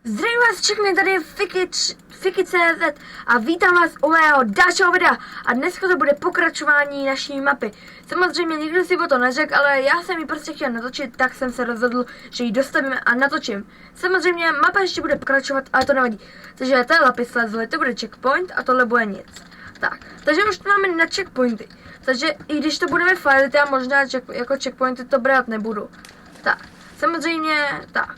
Zdravím vás všechny, tady je Fiky.cz a vítám vás u mého dalšího videa a dneska to bude pokračování naší mapy. Samozřejmě nikdo si o to neřekl, ale já jsem ji prostě chtěl natočit, tak jsem se rozhodl, že ji dostavíme a natočím. Samozřejmě mapa ještě bude pokračovat, ale to nevadí. Takže to je lapis lazuli, to bude checkpoint a tohle bude nic. Tak, takže už to máme na checkpointy. Takže i když to budeme filit, já možná jako checkpointy to brát nebudu. Tak, samozřejmě, tak.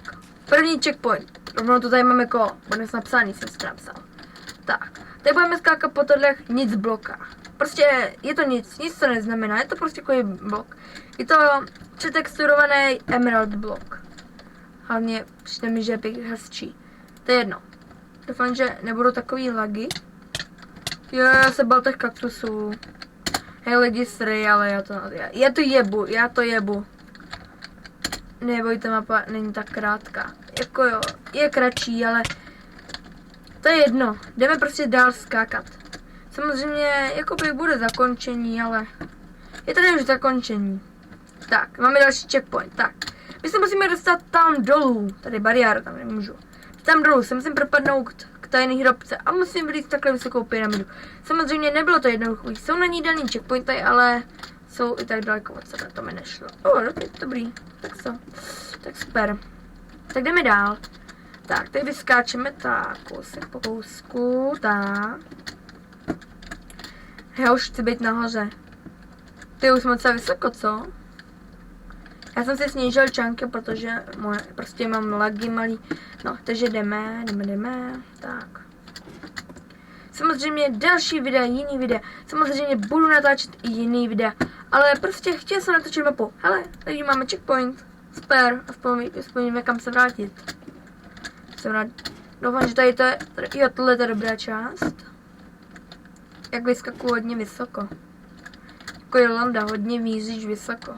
První checkpoint. Rovnou to tady máme kolo. Bude napsaný, jsem si napsal. Tak. Tady budeme skákat po tohlech nic blokách. Prostě je to nic to neznamená. Je to prostě takový blok. Je to přetexturovaný emerald blok. Hlavně přijde mi, že je pěkně hezčí. To je jedno. Doufám, že nebudou takový lagy. Jo, já se bal těch kaktusů. Hej lidi sry, ale já to jebu. Nebojte, mapa není tak krátká. Jako jo, je kratší, ale to je jedno. Jdeme prostě dál skákat. Samozřejmě, jakoby bude zakončení, ale je tady už zakončení. Tak, máme další checkpoint. Tak, my se musíme dostat tam dolů. Tady bariéra, tam nemůžu. Tam dolů se musím propadnout k tajné hrobce a musím vylít takhle vysokou pyramidu. Samozřejmě nebylo to jednoduché. Jsou na ní daný checkpointy, ale jsou i tak daleko od sebe, to mi nešlo. Dobrý, tak super. Tak jdeme dál. Tak, tady vyskáčeme, tak, kousek po kousku, tak. Já už chci být nahoře. Ty už jsme docela vysoko, co? Já jsem si snížil čánky, protože prostě mám lagy malý. No, takže jdeme, tak. Samozřejmě další videa, jiný videa. Samozřejmě budu natáčet i jiný videa. Ale prostě chtěl jsem natočit mapu. Hele, tady máme checkpoint. Super, aspoň víme kam se vrátit. Doufám, že tady to je, jo, tohle je ta dobrá část. Jak vyskakuju hodně vysoko. Jako je landa, hodně víříš vysoko.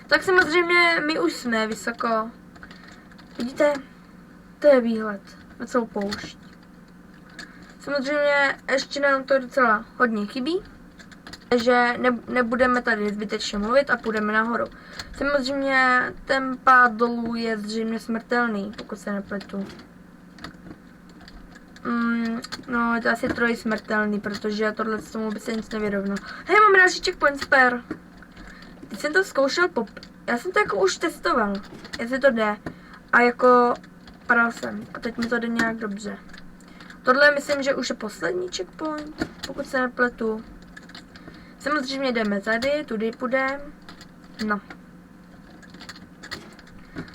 Tak samozřejmě my už jsme vysoko. Vidíte? To je výhled na celou poušť. Samozřejmě ještě nám to docela hodně chybí. Takže nebudeme tady zbytečně mluvit a půjdeme nahoru. Samozřejmě ten pád dolů je zřejmě smrtelný, pokud se nepletu. No, je to asi trojsmrtelný, protože tohle s tomu by se nic nevyrovnalo. Hej, máme další checkpoint, super. Teď jsem to zkoušel já jsem to jako už testoval, jestli to jde. A jako padal jsem. A teď mi to jde nějak dobře. Tohle myslím, že už je poslední checkpoint, pokud se nepletu. Samozřejmě jdeme tady, tudy půjdeme. No.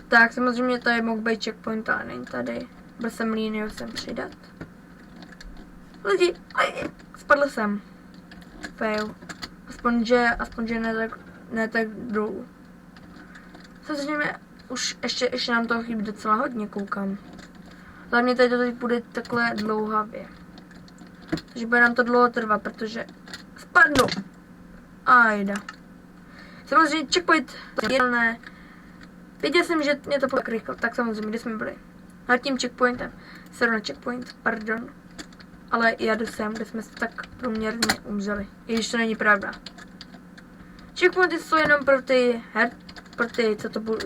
Tak, samozřejmě tady mohl být checkpoint, ale není tady. Byl jsem líný, jsem přidat. Lidi, spadl jsem. Fail. Aspoň, že ne tak dolů. Samozřejmě už ještě nám toho chybí docela hodně, koukám. Hlavně tady to teď bude takhle dlouhavě. Takže bude nám to dlouho trvat, protože spadnu. Ajda. Samozřejmě checkpoint ne. Věděl jsem, že mě to tak rychle, tak samozřejmě, kde jsme byli. Nad tím checkpointem. Zrovna checkpoint, pardon. Ale jadu sem, kde jsme se tak průměrně umřeli. I když to není pravda. Checkpointy jsou jenom pro ty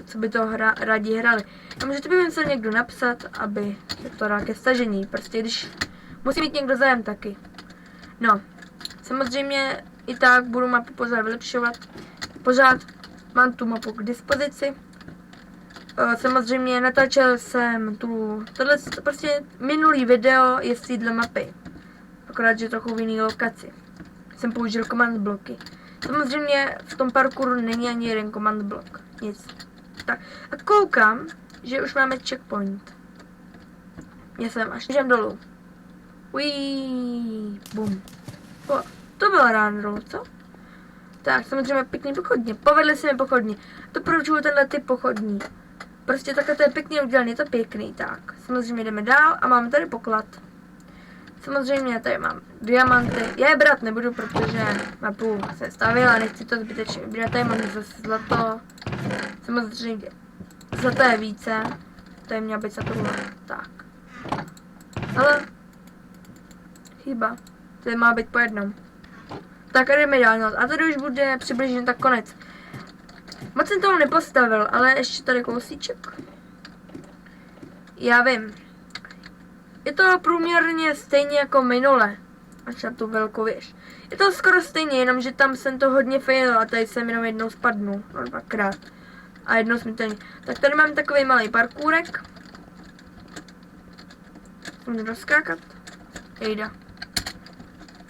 co by to rádi hrali. A můžete by musel někdo napsat, aby se to dá ke stažení. Prostě když musí mít někdo zájem taky. No, samozřejmě i tak budu mapu pořád vylepšovat. Pořád mám tu mapu k dispozici. Samozřejmě natáčel jsem tohle prostě minulý video je z téhle mapy. Akorát, že trochu v jiný lokaci. Jsem použil command bloky. Samozřejmě v tom parkouru není ani jeden command blok. Nic. Tak. A koukám, že už máme checkpoint. Já jsem až jdem dolů. Uiii, bum. To bylo ráno dolů, co? Tak, samozřejmě pěkný pochodně. Povedli se mi pochodně. Doporučuju tenhle typ pochodní. Prostě takhle to je pěkně udělaný, je to pěkný. Tak, samozřejmě jdeme dál a máme tady poklad. Samozřejmě tady mám diamanty. Já je brát nebudu, protože mapu se stavila, nechci to zbytečně vybírat. Tady mám zase zlato. Samozřejmě zlato je více. Tady měla být Saturna. Tak. Ale chyba. Tady má být po jednom. Tak a jdeme dál. A tady už bude přibližně tak konec. Moc jsem tomu nepostavil, ale ještě tady kousíček. Já vím. je to průměrně stejně jako minule. Až na tu velkou věž. Je to skoro stejně, jenomže tam jsem to hodně fail a tady jsem jenom jednou spadnu. No 2krát. A jednou smitelně. Tak tady mám takový malý parkourek. Můžu rozskákat. Jejda.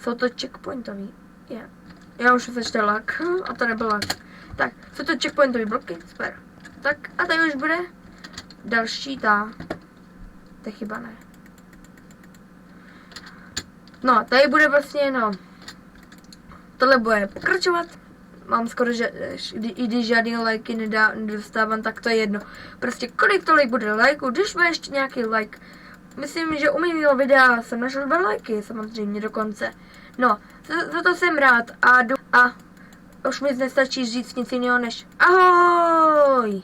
Jsou to checkpointový. Yeah. Já už začal lag. A to nebyl lag. Tak, jsou to checkpointový bloky. Super. Tak a tady už bude další ta. To je chyba, ne? No, tady bude vlastně, no. Tohle bude pokračovat. Mám skoro, že i když žádný lajky nedostávám, tak to je jedno. Prostě kolik tolik bude lajků, když bude ještě nějaký like. Myslím, že u mého videa jsem našel 2 lajky, samozřejmě dokonce. No, za to jsem rád a už mi nestačí říct nic jiného než ahoj!